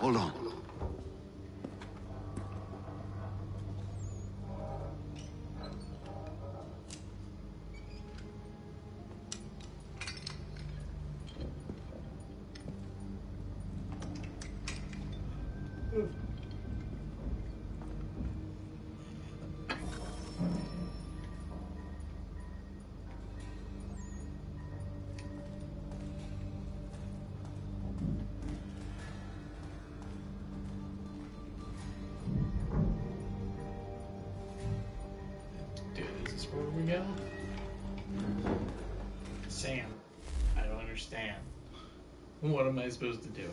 Hold on. Where we go? Sam, I don't understand. What am I supposed to do?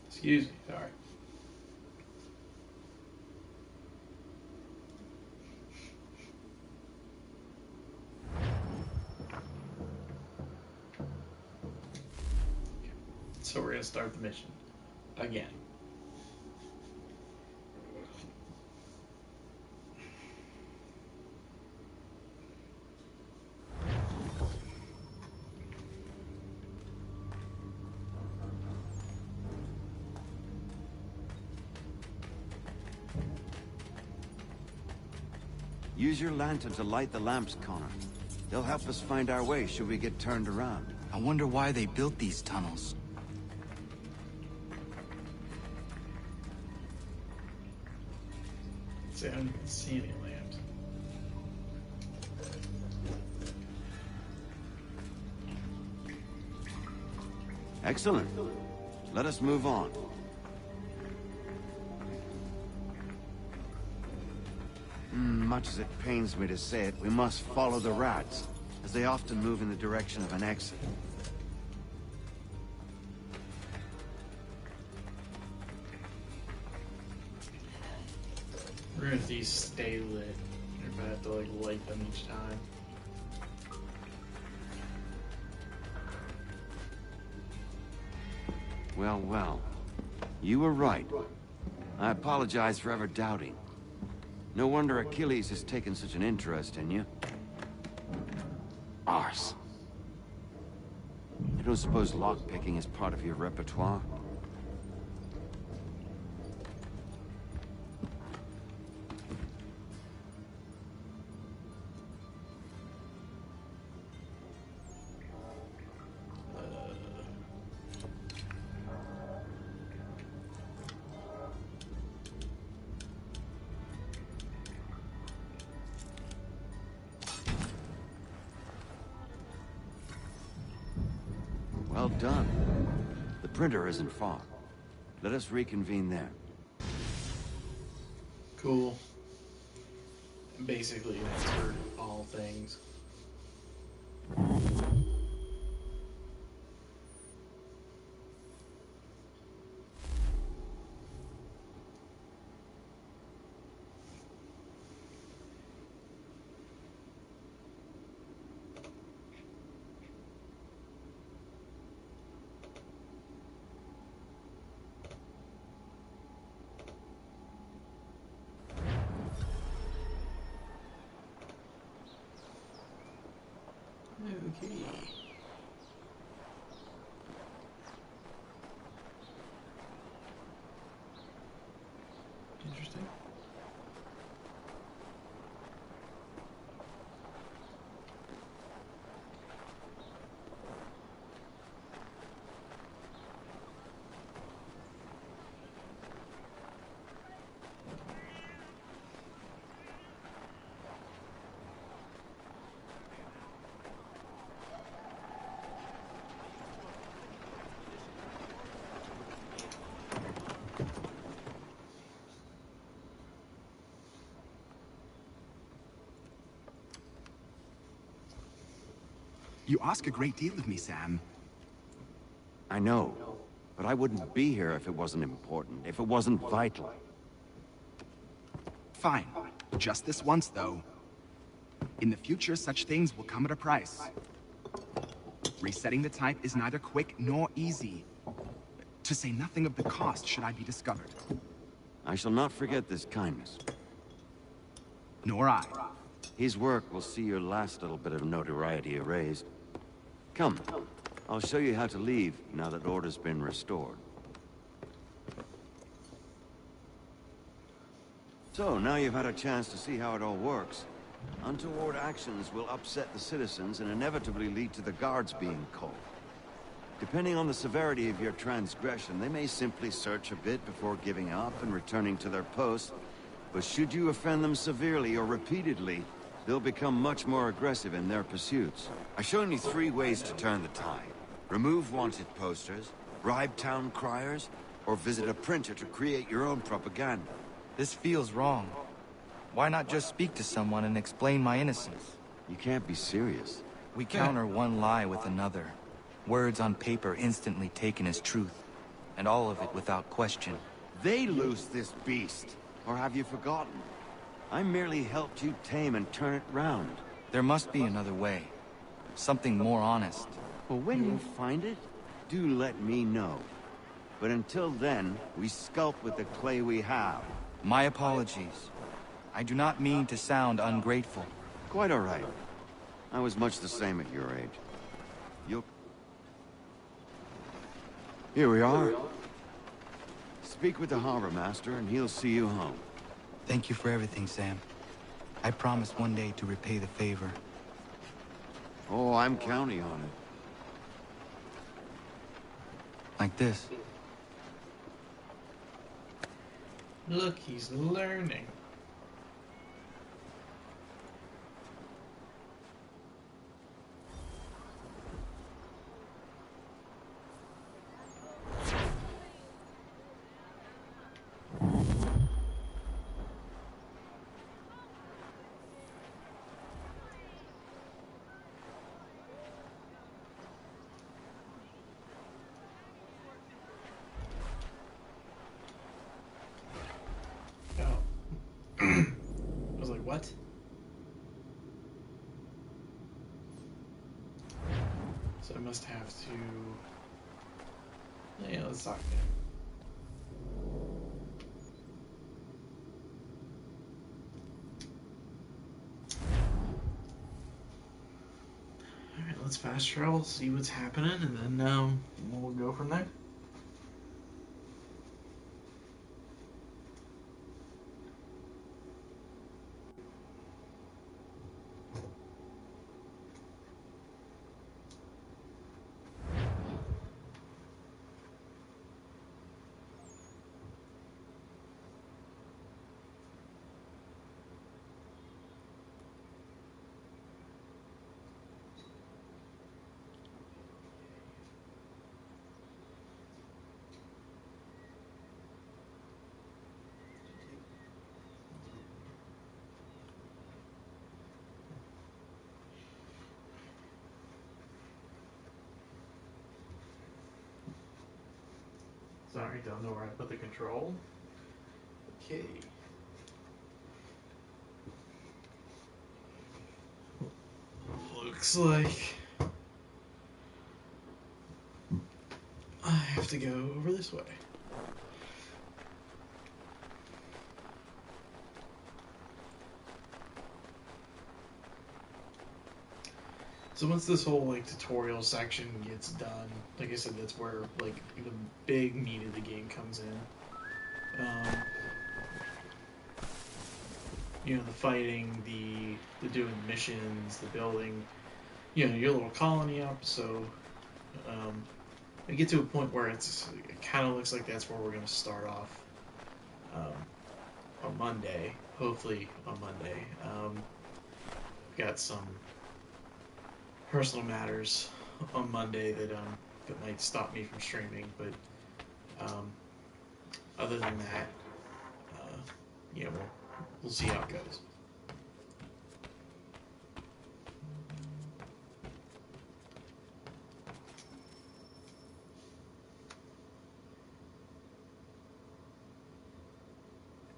Excuse me, sorry. So we're gonna start the mission again. Use your lantern to light the lamps, Connor. They'll help us find our way should we get turned around. I wonder why they built these tunnels. See, I don't see any lamps. Excellent. Let us move on. Much as it pains me to say it, we must follow the rats, as they often move in the direction of an exit. We're gonna have these stay lit. You're gonna have to like light them each time. Well, well. You were right. I apologize for ever doubting. No wonder Achilles has taken such an interest in you. Arse. I don't suppose lockpicking is part of your repertoire? Well done. The printer isn't far. Let us reconvene there. Cool. Basically, it answered all things. Okay. Interesting. You ask a great deal of me, Sam. I know, but I wouldn't be here if it wasn't important, if it wasn't vital. Fine. Just this once, though. In the future, such things will come at a price. Resetting the type is neither quick nor easy. To say nothing of the cost should I be I shall not forget this kindness. Nor I. His work will see your last little bit of notoriety erased. Come, I'll show you how to leave now that order's been restored. So, now you've had a chance to see how it all works. Untoward actions will upset the citizens and inevitably lead to the guards being called. Depending on the severity of your transgression, they may simply search a bit before giving up and returning to their posts. But should you offend them severely or repeatedly, they'll become much more aggressive in their pursuits. I've shown you 3 ways to turn the tide. Remove wanted posters, bribe town criers, or visit a printer to create your own propaganda. This feels wrong. Why not just speak to someone and explain my innocence? You can't be serious. We counter one lie with another. Words on paper instantly taken as truth. And all of it without question. They loose this beast. Or have you forgotten? I merely helped you tame and turn it round. There must be another way. Something more honest. Well, when you find it, do let me know. But until then, we sculpt with the clay we have. My apologies. I do not mean to sound ungrateful. Quite all right. I was much the same at your age. Here we are. Speak with the harbor master and he'll see you home. Thank you for everything, Sam. I promise one day to repay the favor. Oh, I'm counting on it. Like this. Look, he's learning. What? So I must have to... Yeah, let's talk to him. Alright, let's fast travel, see what's happening, and then we'll go from there. Sorry, don't know where I put the control. Okay. Looks like I have to go over this way. So once this whole like tutorial section gets done, like I said, that's where like the big meat of the game comes in. You know, the fighting, the doing missions, the building, you know, your little colony up. So I get to a point where it kind of looks like that's where we're going to start off on Monday. Hopefully on Monday. Got some personal matters on Monday that might stop me from streaming, but other than that, yeah, we'll see how it goes.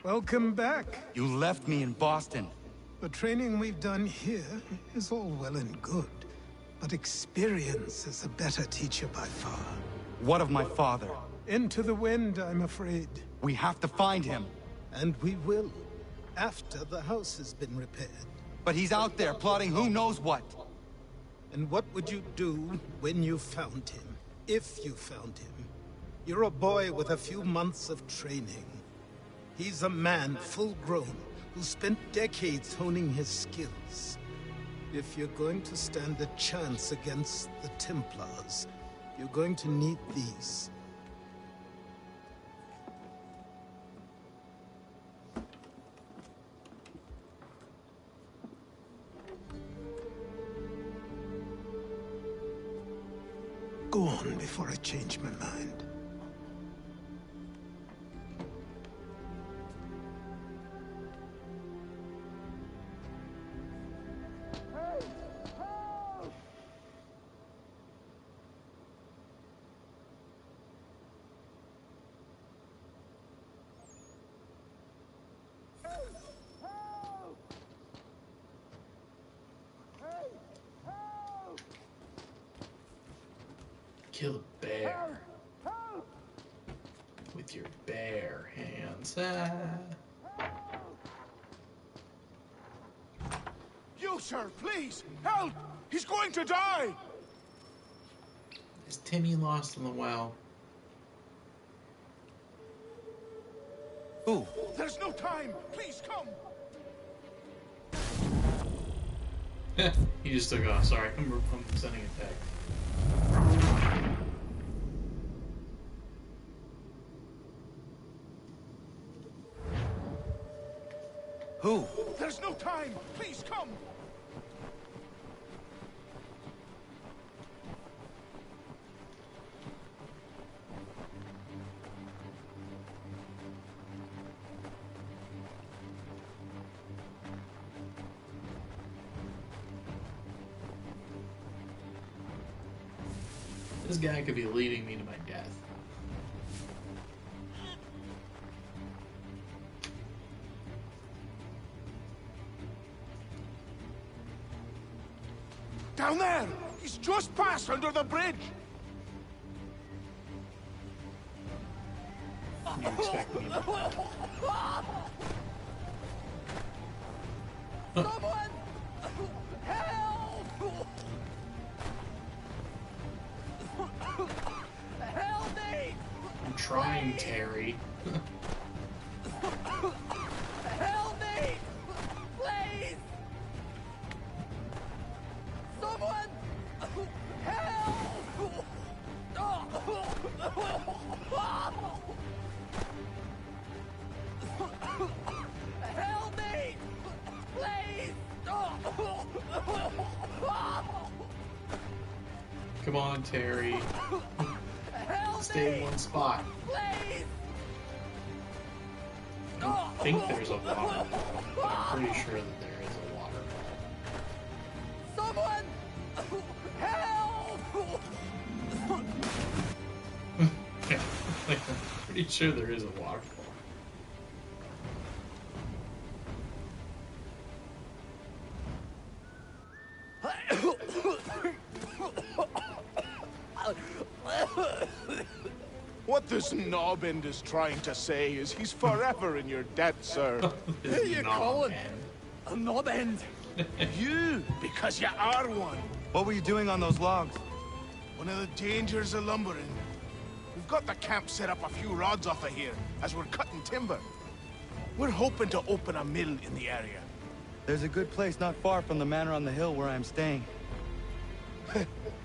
Welcome back. You left me in Boston. The training we've done here is all well and good, but experience is a better teacher by far. What of my father? Into the wind, I'm afraid. We have to find him. And we will, after the house has been repaired. But he's out there plotting who knows what. And what would you do when you found him? If you found him? You're a boy with a few months of training. He's a man full grown who spent decades honing his skills. If you're going to stand a chance against the Templars, you're going to need these. Go on before I change my mind. Kill a bear. With your bare hands. You, sir, please, help! He's going to die! Is Timmy lost in the well? Who? There's no time! Please come! He just took off. Sorry, I'm sending it back. Who? There's no time! Please come! This guy could be leading me to my death. Down there! He's just passed under the bridge! You expect me to... Someone! Help! Help me! I'm trying, Terry. Help me! Please! Someone! Help! Help me! Please! Come on, Terry. Help Stay in me! one spot. Please! I think there's a waterfall, but I'm pretty sure that there is a waterfall. Someone! Help! I'm pretty sure there is a waterfall. What this knobend is trying to say is he's forever in your debt, sir. Who you calling? A knob end! You, because you are one. What were you doing on those logs? One of the dangers of lumbering. We've got the camp set up a few rods off of here, as we're cutting timber. We're hoping to open a mill in the area. There's a good place not far from the manor on the hill where I'm staying.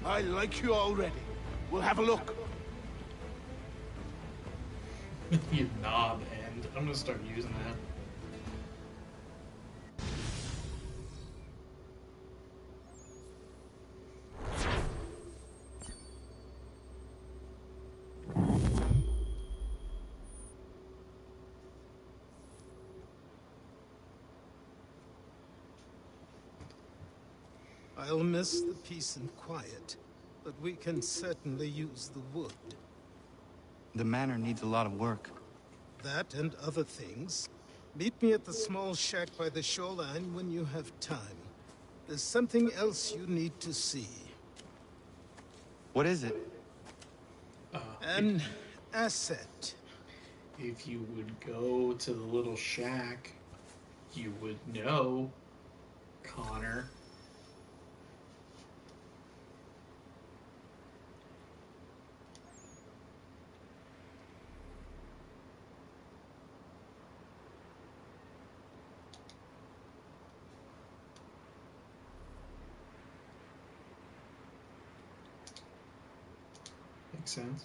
I like you already. We'll have a look. You knob end. I'm gonna start using that. I'll miss the peace and quiet, but we can certainly use the wood. The manor needs a lot of work. That and other things. Meet me at the small shack by the shoreline when you have time. There's something else you need to see. What is it? An asset. If you would go to the little shack, you would know. Connor. Makes sense.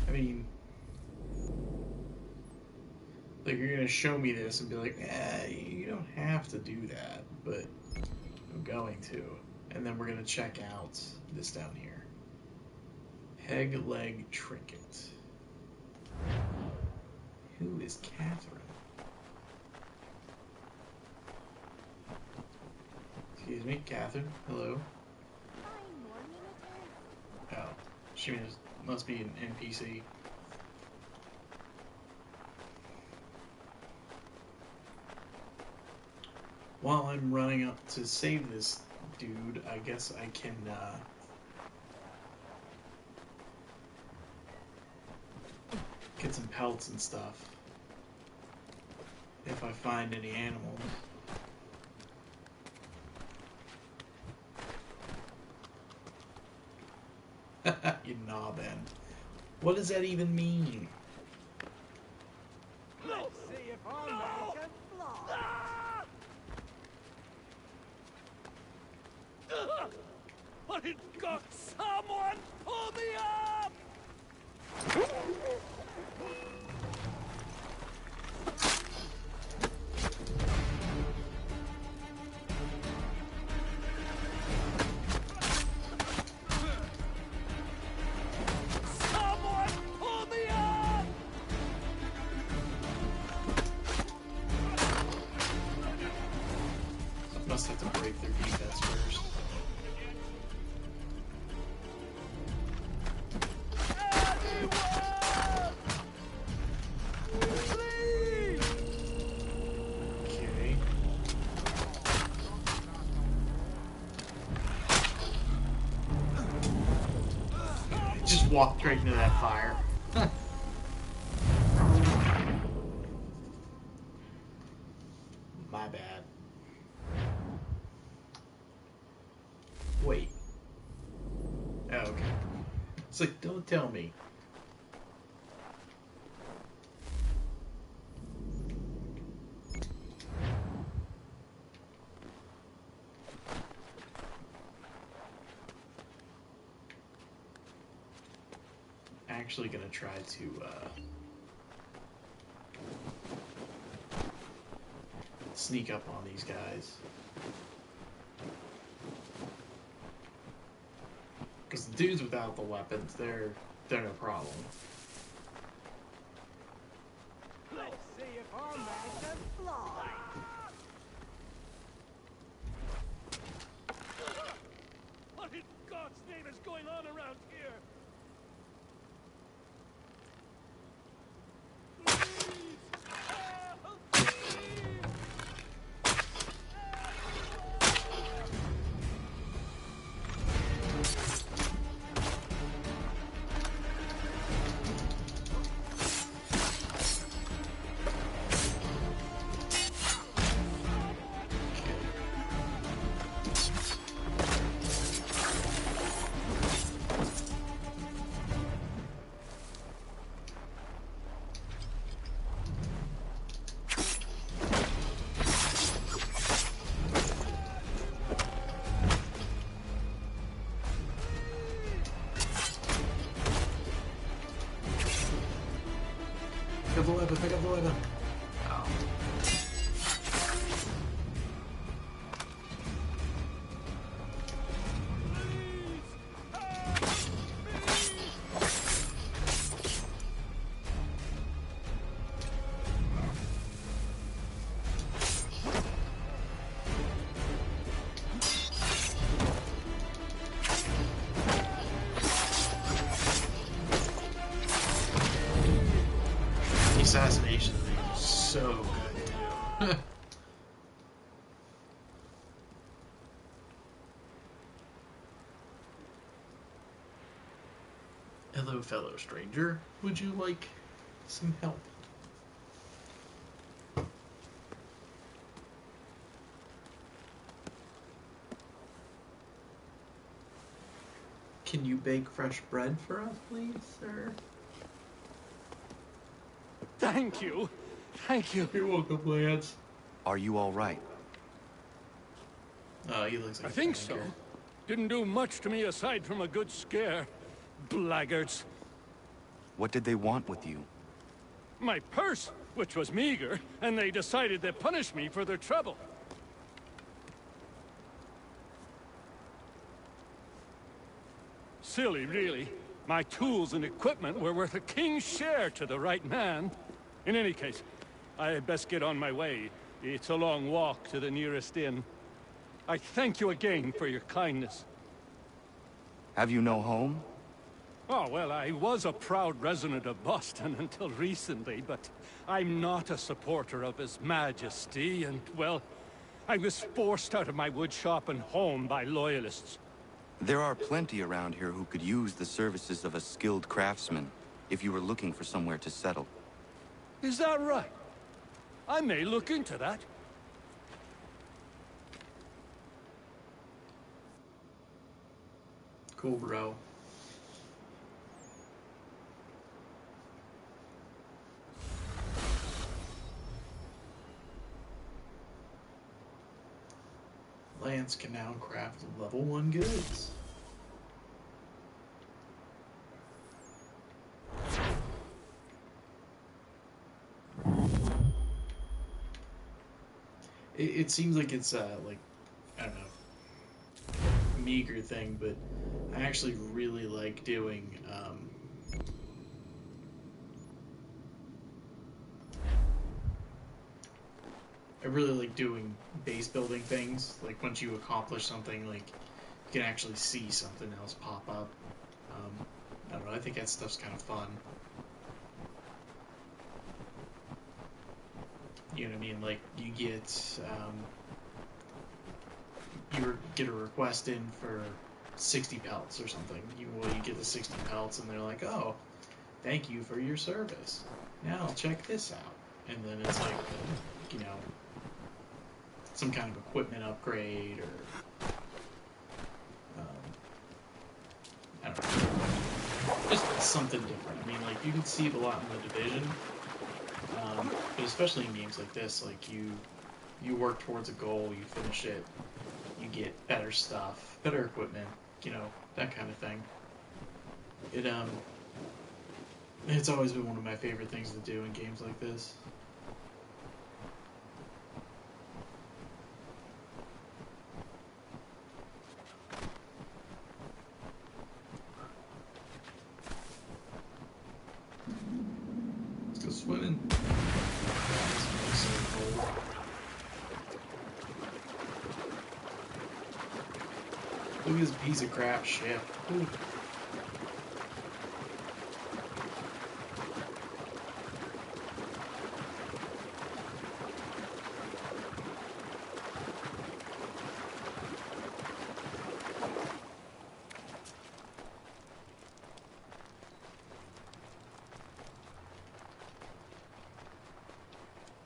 I mean, like, you're gonna show me this and be like, you don't have to do that, but I'm going to. And then we're gonna check out this down here. Peg leg trinket. Who is Catherine? Excuse me, Catherine. Hello. Oh, she must be an NPC. While I'm running up to save this dude, I guess I can get some pelts and stuff. If I find any animals. You knob end. What does that even mean? Let's see if our man can fly. But it got someone pull me up! Someone pull me up! Must have to break their defense first. Okay. I just walked right into that fire. My bad. Wait. Oh, okay. It's like, don't tell me. Actually gonna try to sneak up on these guys. Because the dudes without the weapons, they're no problem. Let's see if our man can fly. What in God's name is going on around here? Please, help me! Pick up the weapon, pick up the weapon. Oh. The assassination thing is so good too. Hello, fellow stranger. Would you like some help? Can you bake fresh bread for us, please, sir? Thank you. Thank you. You're welcome, Lance. Are you all right? Oh, he looks like I a think so. banker. Didn't do much to me aside from a good scare. Blackguards. What did they want with you? My purse, which was meager, and they decided to punish me for their trouble. Silly, really. My tools and equipment were worth a king's share to the right man. In any case, I had best get on my way. It's a long walk to the nearest inn. I thank you again for your kindness. Have you no home? Oh, well, I was a proud resident of Boston until recently, but I'm not a supporter of His Majesty, and, well, I was forced out of my woodshop and home by loyalists. There are plenty around here who could use the services of a skilled craftsman, if you were looking for somewhere to settle. Is that right? I may look into that. Cool, bro. Lance can now craft level 1 goods. It seems like it's like, I don't know, meager thing, but I actually really like doing base building things. Like once you accomplish something, like you can actually see something else pop up. I don't know, I think that stuff's kind of fun. You know what I mean? Like you get a request in for 60 pelts or something. You get the 60 pelts and they're like, oh, thank you for your service. Now check this out. And then it's like, you know, some kind of equipment upgrade or I don't know, just something different. I mean, like you can see it a lot in the Division, but especially in games like this, like you work towards a goal, you finish it, you get better stuff, better equipment, you know, that kind of thing. It's always been one of my favorite things to do in games like this. Let's go swimming. It's so cold. Look at this piece of crap ship. Ooh.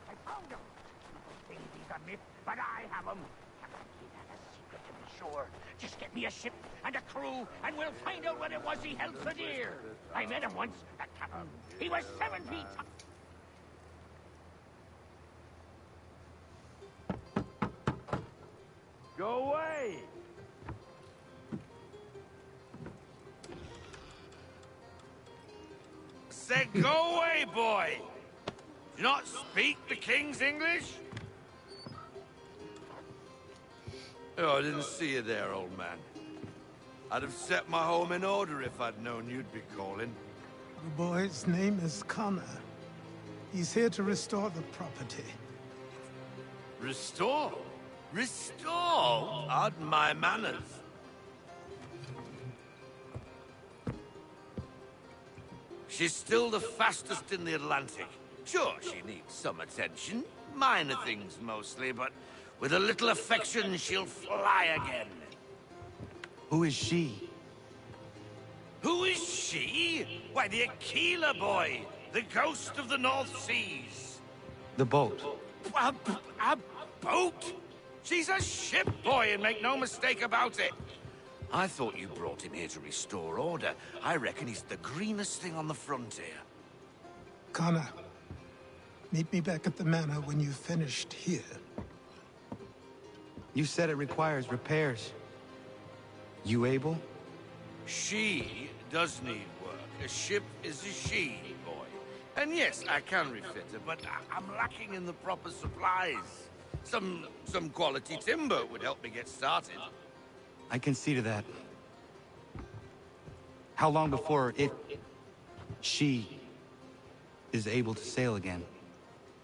I found him. People think he's a myth, but I have him. He had a secret to be sure. Just get me a ship and a crew, and we'll find out what it was he held for dear. I met him once, the captain. He was 7 feet tall. Go away! Said go away, boy! Do you not speak the King's English? Oh, I didn't see you there, old man. I'd have set my home in order if I'd known you'd be calling. The boy's name is Connor. He's here to restore the property. Restore? Restore? Pardon my manners. She's still the fastest in the Atlantic. Sure, she needs some attention. Minor things mostly, but with a little affection, she'll fly again. Who is she? Who is she? Why, the Aquila boy, the ghost of the North Seas. The boat. A boat? She's a ship boy, and make no mistake about it. I thought you brought him here to restore order. I reckon he's the greenest thing on the frontier. Connor, meet me back at the manor when you've finished here. You said it requires repairs. You able? She does need work. A ship is a she, boy. And yes, I can refit her, but I'm lacking in the proper supplies. Some quality timber would help me get started. I can see to that. How long before she is able to sail again?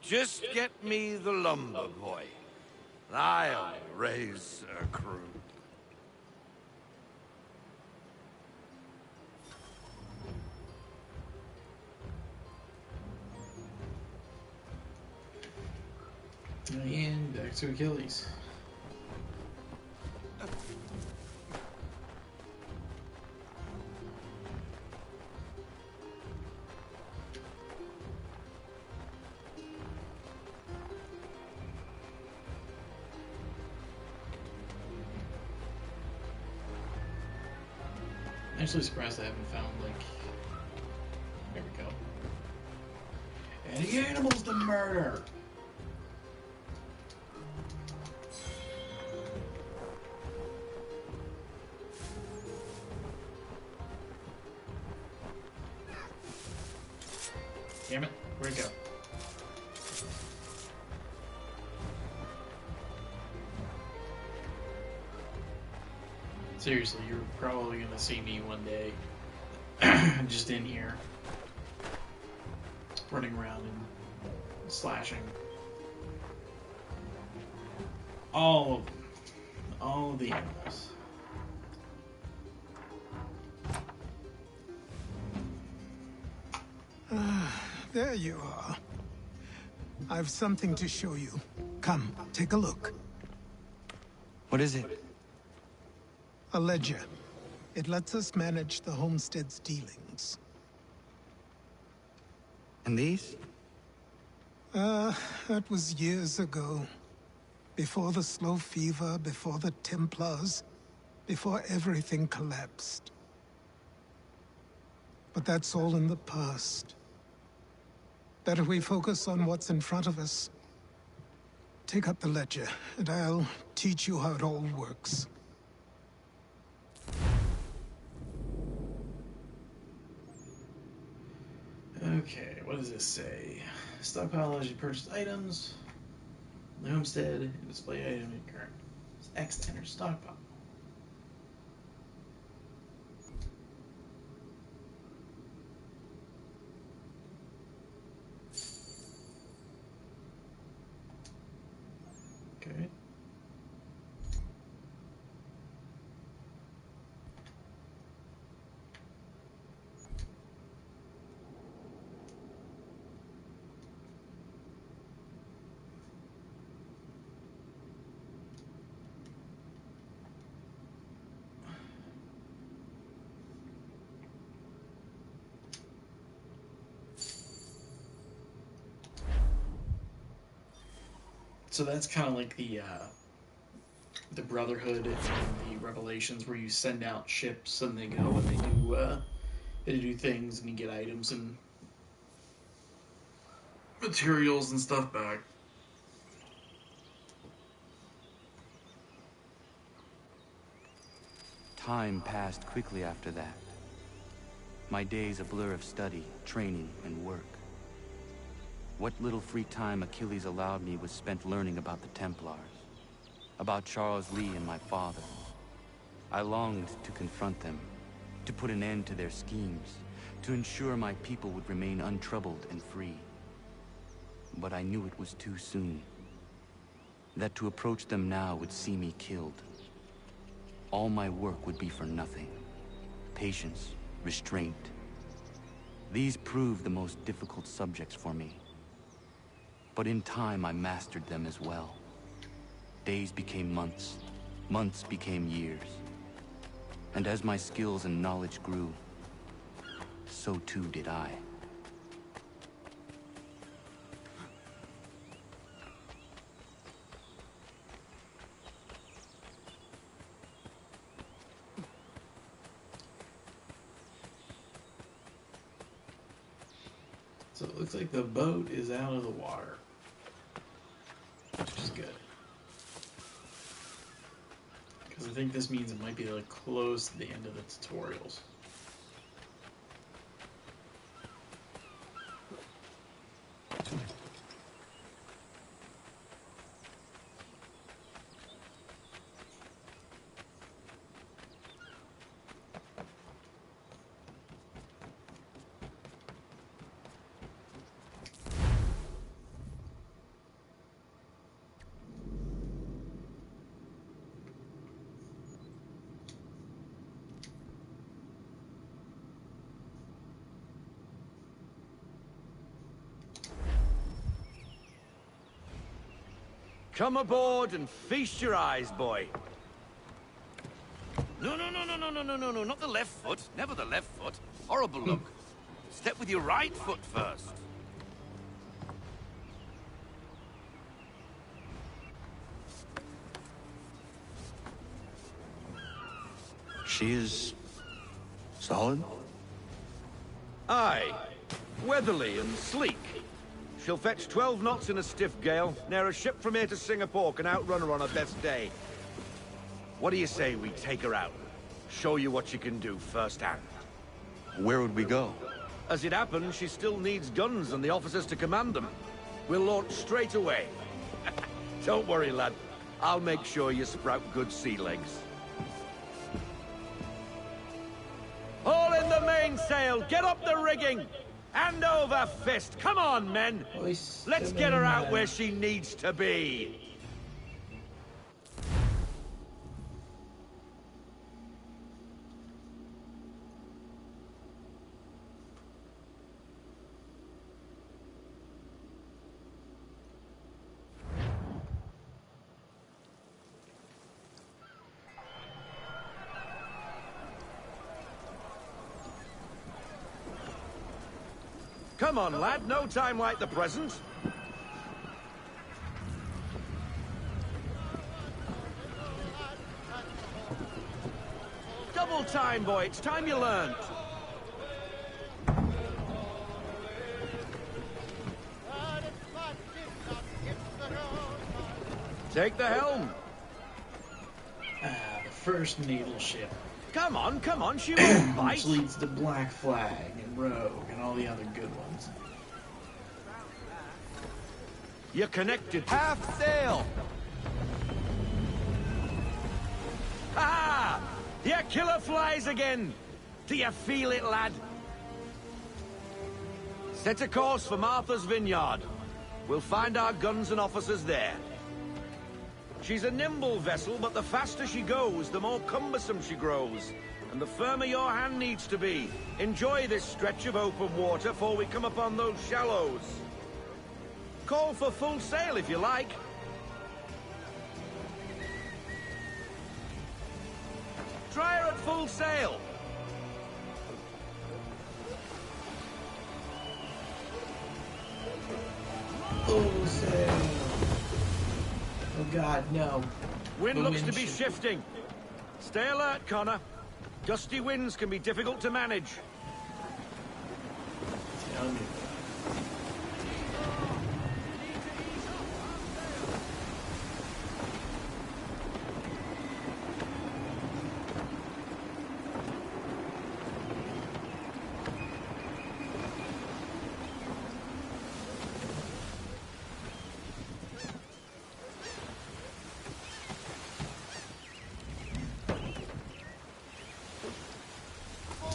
Just get me the lumber, boy. I'll raise a crew. And back to Achilles. I'm actually surprised I haven't found, like... There we go. Any animals to murder! Damn it, where'd it go? Seriously, you're probably gonna see me one day, just in here, running around and slashing all of them, all of the animals. There you are. I've something to show you. Come, take a look. What is it? A ledger. It lets us manage the homestead's dealings. And these? That was years ago. Before the slow fever, before the Templars, before everything collapsed. But that's all in the past. Better we focus on what's in front of us. Take up the ledger, and I'll teach you how it all works. Okay, what does this say? Stockpile as you purchase items. The homestead, display item in current. X to enter stockpile. Okay. So that's kind of like the Brotherhood and the Revelations, where you send out ships and they go and they do things and you get items and materials and stuff back. Time passed quickly after that. My days a blur of study, training, and work. What little free time Achilles allowed me was spent learning about the Templars, about Charles Lee and my father. I longed to confront them, to put an end to their schemes, to ensure my people would remain untroubled and free. But I knew it was too soon, that to approach them now would see me killed. All my work would be for nothing. Patience, restraint. These proved the most difficult subjects for me. But in time, I mastered them as well. Days became months, months became years. And as my skills and knowledge grew, so too did I. So it looks like the boat is out of the water, which is good. Because I think this means it might be like close to the end of the tutorials. Come aboard and feast your eyes, boy. No, not the left foot. Never the left foot. Horrible look. Step with your right foot first. She is... solid? Aye. Weatherly and sleek. She'll fetch 12 knots in a stiff gale. Ne'er a ship from here to Singapore can outrun her on her best day. What do you say we take her out? Show you what she can do firsthand. Where would we go? As it happens, she still needs guns and the officers to command them. We'll launch straight away. Don't worry, lad. I'll make sure you sprout good sea legs. All in the mainsail! Get up the rigging! Hand over fist! Come on, men! Let's get her out where she needs to be! Come on, lad. No time like the present. Double time, boy. It's time you learned. Take the helm. The first naval ship. Come on, she won't bite. Which leads to Black Flag and Rogue and all the other good ones. You're connected. Half sail! Ah! Your killer flies again! Do you feel it, lad? Set a course for Martha's Vineyard. We'll find our guns and officers there. She's a nimble vessel, but the faster she goes, the more cumbersome she grows. And the firmer your hand needs to be. Enjoy this stretch of open water before we come upon those shallows. Call for full sail if you like. Try her at full sail. Full sail. Oh God, no. Wind The looks wind to be shift. shifting. Stay alert, Connor. Gusty winds can be difficult to manage. Tell me.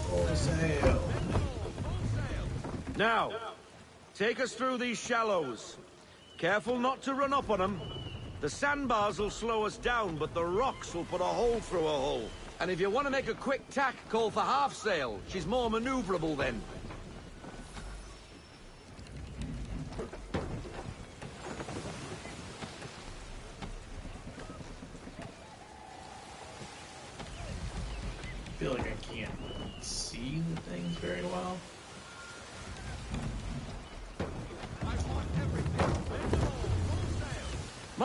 Full sail. Now, take us through these shallows. Careful not to run up on them. The sandbars will slow us down, but the rocks will put a hole through a hole. And if you want to make a quick tack, call for half sail. She's more maneuverable then. I feel like I can't see the things very well.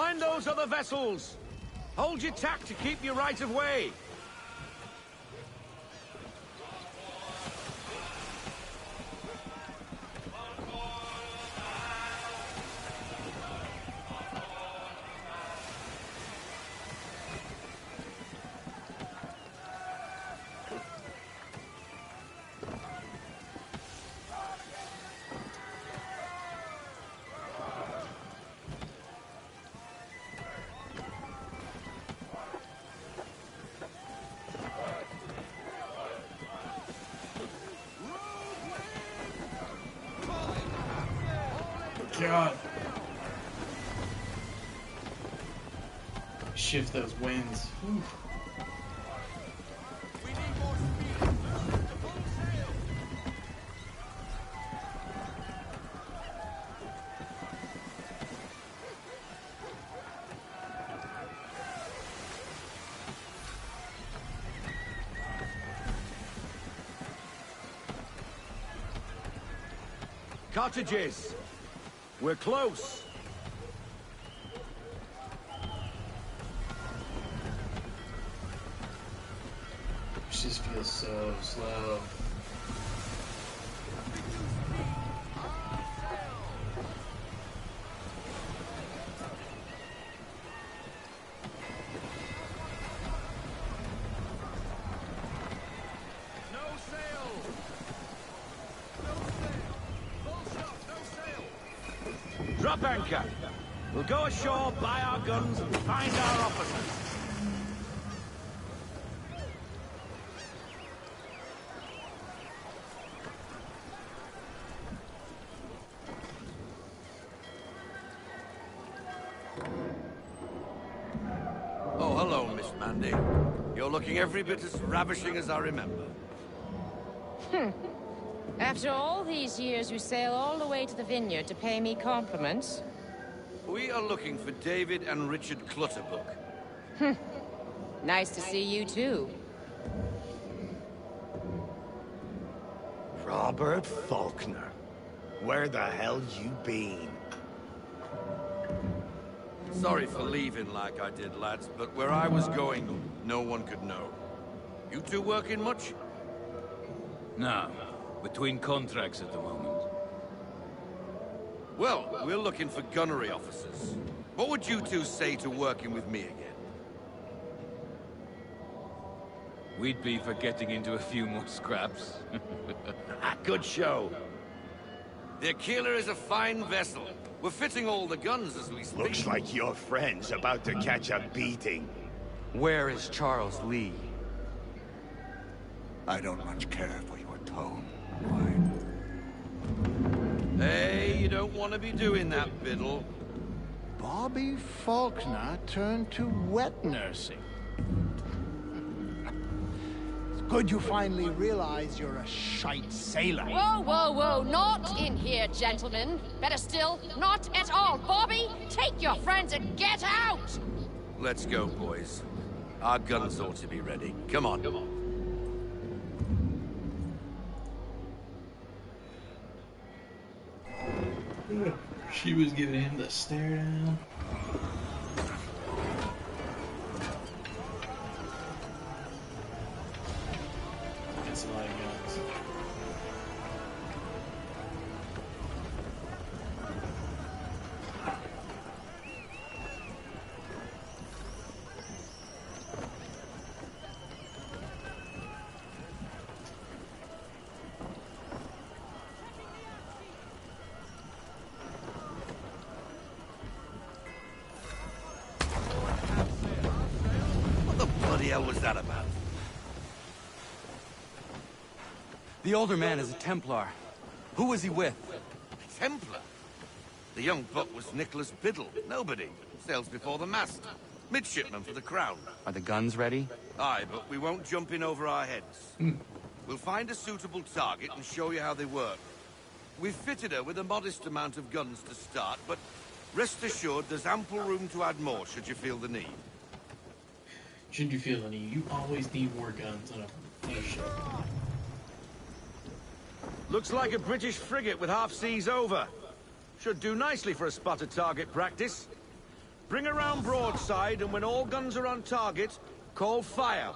Mind those other vessels! Hold your tack to keep your right of way! God. Shift those winds. Whew. Cottages! We're close! This just feels so slow. Drop anchor. We'll go ashore, buy our guns, and find our officers. Oh, hello, Miss Mandy. You're looking every bit as ravishing as I remember. After all these years, you sail all the way to the vineyard to pay me compliments? We are looking for David and Richard Clutterbuck. Nice to see you, too. Robert Faulkner. Where the hell you been? Sorry for leaving like I did, lads, but where I was going, no one could know. You two working much? No. Between contracts at the moment. Well, we're looking for gunnery officers. What would you two say to working with me again? We'd be for getting into a few more scraps. Good show. The Aquila is a fine vessel. We're fitting all the guns as we speak. Looks like your friend's about to catch a beating. Where is Charles Lee? I don't much care for your tone. Hey, you don't want to be doing that, Biddle. Bobby Faulkner turned to wet nursing. It's good you finally realize you're a shite sailor. Whoa, whoa, whoa, not in here, gentlemen. Better still, not at all. Bobby, take your friends and get out! Let's go, boys. Our guns ought to be ready. Come on. Come on. She was giving him the stare down. That's a lot of guns. What the bloody hell was that about? The older man is a Templar. Who was he with? A Templar? The young buck was Nicholas Biddle. Nobody. Sails before the mast. Midshipman for the Crown. Are the guns ready? Aye, but we won't jump in over our heads. We'll find a suitable target and show you how they work. We've fitted her with a modest amount of guns to start, but rest assured there's ample room to add more should you feel the need. Should you feel the need? You always need more guns on a ship. Looks like a British frigate with half seas over. Should do nicely for a spotted target practice. Bring around broadside, and when all guns are on target, call fire.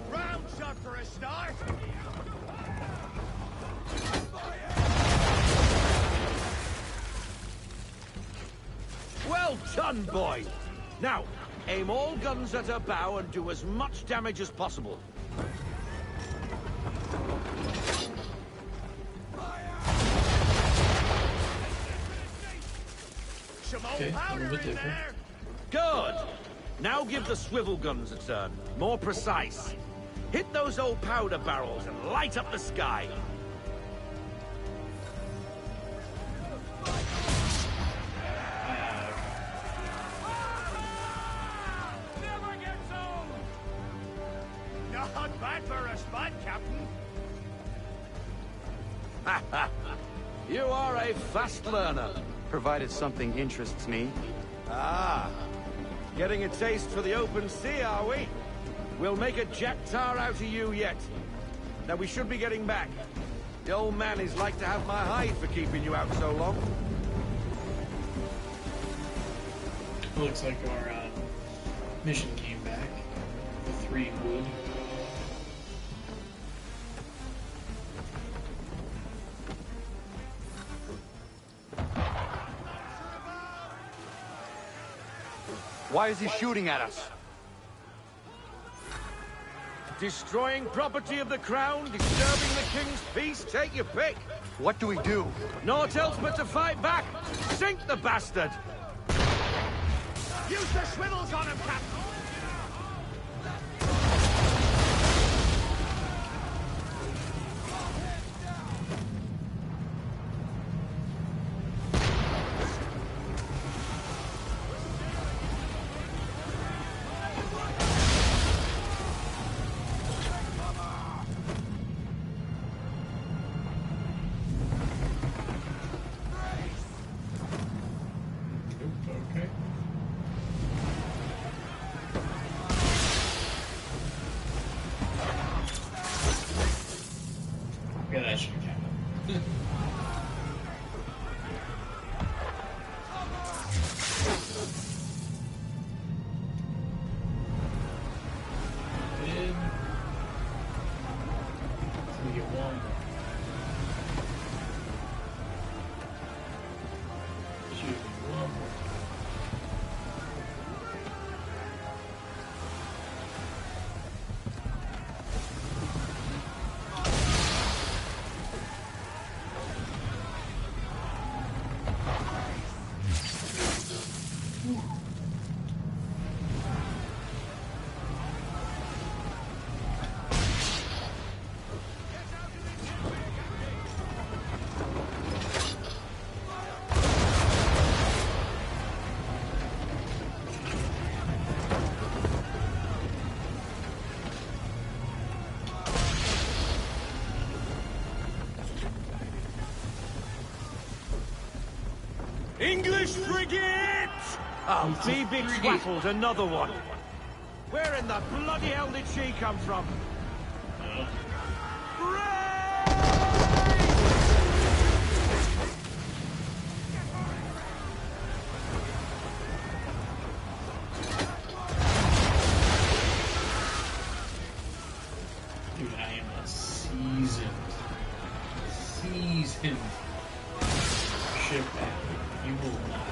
Round shot for a start. Well done, boy. Now, aim all guns at her bow and do as much damage as possible. Okay, a little bit different. Good. Now give the swivel guns a turn. More precise. Hit those old powder barrels and light up the sky. Never gets old. Not bad for a spot, Captain. You are a fast learner. Provided something interests me. Ah. Getting a taste for the open sea, are we? We'll make a jack tar out of you yet. Now we should be getting back. The old man is like to have my hide for keeping you out so long. Looks like our mission came back. The 3 wood. Why is he shooting at us? Destroying property of the crown, disturbing the king's peace, take your pick. What do we do? Naught else but to fight back. Sink the bastard. Use the swivels on him, Captain. Okay. Yeah, that should count. In. So we get one more. Shoot, one more. English frigate! Oh, It's a be frigate. twaffled, another one. Where in the bloody hell did she come from? Dude, I am a seasoned ship man. You will not.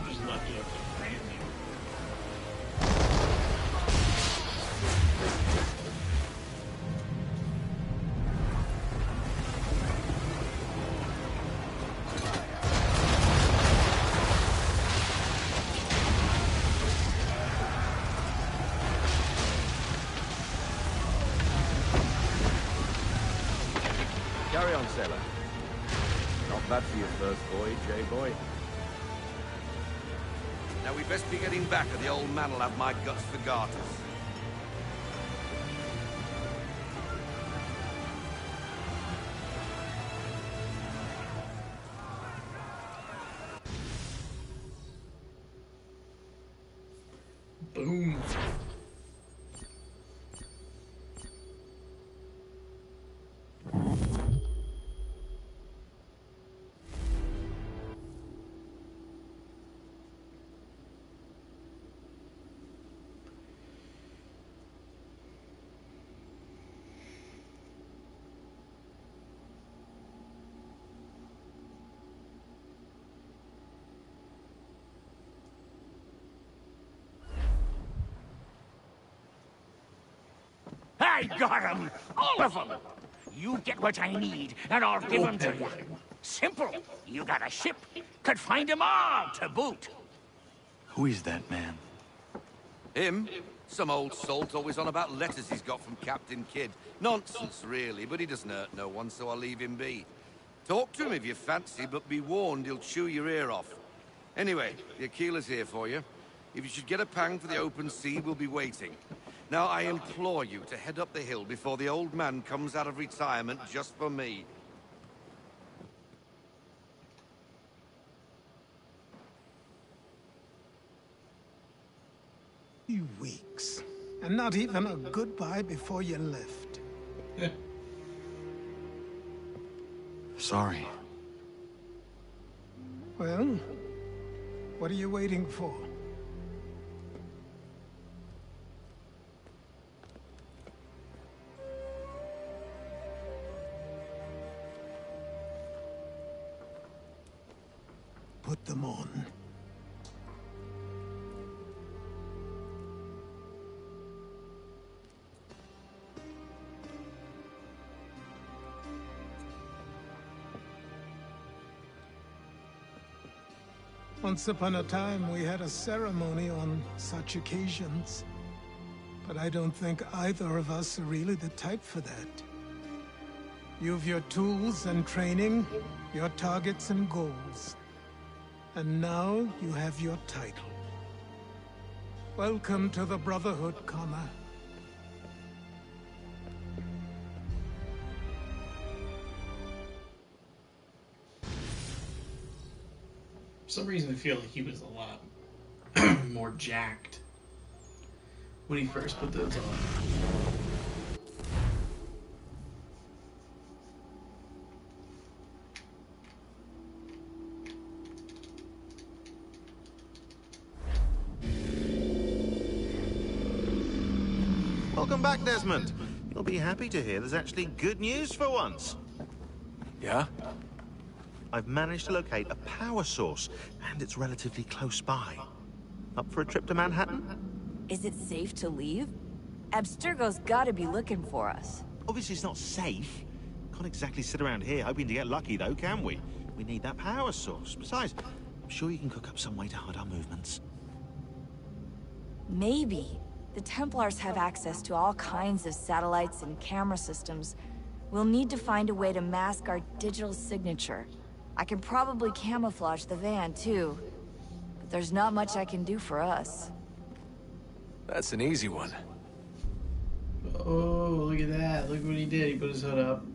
Just lucky I can ram you. Carry on, sailor. Not bad for your first voyage, eh, boy? Now we best be getting back, or the old man'll have my guts for garters. I got 'em! All of 'em! You get what I need, and I'll give 'em to you. Simple. You got a ship. Could find 'em all to boot. Who is that man? Him? Some old salt always on about letters he's got from Captain Kidd. Nonsense, really, but he doesn't hurt no one, so I'll leave him be. Talk to him if you fancy, but be warned he'll chew your ear off. Anyway, the Aquila's here for you. If you should get a pang for the open sea, we'll be waiting. Now, I implore you to head up the hill before the old man comes out of retirement just for me. Weeks. And not even a goodbye before you left. Sorry. Well, what are you waiting for? Put them on. Once upon a time, we had a ceremony on such occasions. But I don't think either of us are really the type for that. You've your tools and training, your targets and goals. And now you have your title. Welcome to the Brotherhood, Connor. For some reason, I feel like he was a lot more jacked when he first put those on. Welcome back, Desmond. You'll be happy to hear there's actually good news for once. Yeah? I've managed to locate a power source, and it's relatively close by. Up for a trip to Manhattan? Is it safe to leave? Abstergo's gotta be looking for us. Obviously it's not safe. Can't exactly sit around here hoping to get lucky, though, can we? We need that power source. Besides, I'm sure you can cook up some way to hide our movements. Maybe. The Templars have access to all kinds of satellites and camera systems. We'll need to find a way to mask our digital signature. I can probably camouflage the van, too. But there's not much I can do for us. That's an easy one. Oh, look at that. Look what he did. He put his hood up.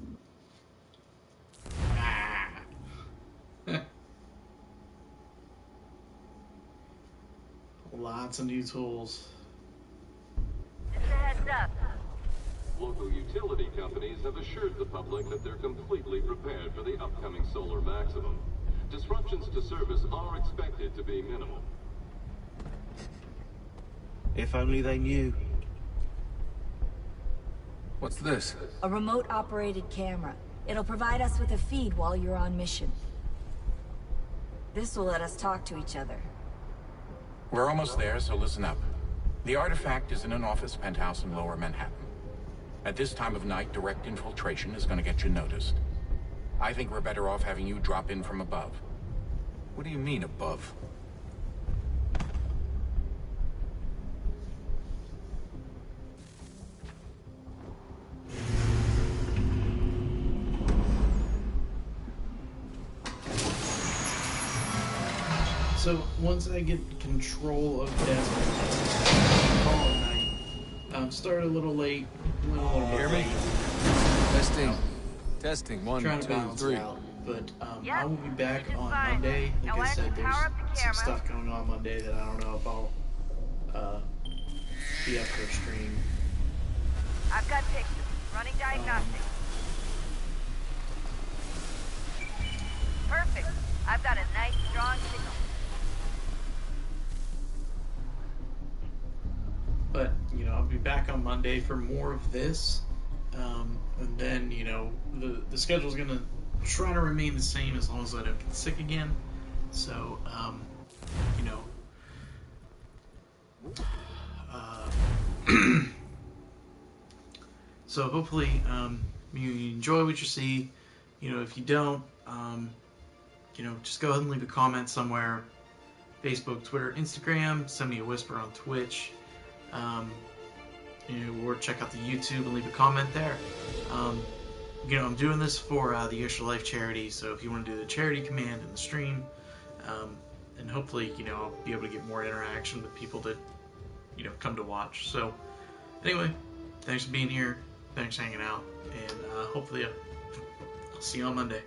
Ah. Lots of new tools. Just a heads up. Local utility companies have assured the public that they're completely prepared for the upcoming solar maximum. Disruptions to service are expected to be minimal. If only they knew. What's this? A remote-operated camera. It'll provide us with a feed while you're on mission. This will let us talk to each other. We're almost there, so listen up. The artifact is in an office penthouse in Lower Manhattan. At this time of night, direct infiltration is going to get you noticed. I think we're better off having you drop in from above. What do you mean, above? So, once I get control of Desmond, call it night. Start a little late, went a little bit Hear me? late. Testing. Testing. One, Trying to two, balance three. it out. But Yep, I will be back this is on fine. Monday. Like Now I why said, don't you power up the there's some camera? stuff going on Monday that I don't know if I'll be up for stream. I've got pictures. Running diagnostics. Perfect. I've got a nice, strong signal. But, you know, I'll be back on Monday for more of this. And then, you know, the schedule's going to try to remain the same as long as I don't get sick again. So, you know, So hopefully you enjoy what you see. You know, if you don't, you know, just go ahead and leave a comment somewhere. Facebook, Twitter, Instagram. Send me a whisper on Twitch. You know, or check out the YouTube and leave a comment there. You know, I'm doing this for the Extra Life charity, so if you want to do the charity command in the stream, and hopefully, you know, I'll be able to get more interaction with people that, you know, come to watch. So, anyway, thanks for being here, thanks for hanging out, and hopefully I'll see you on Monday.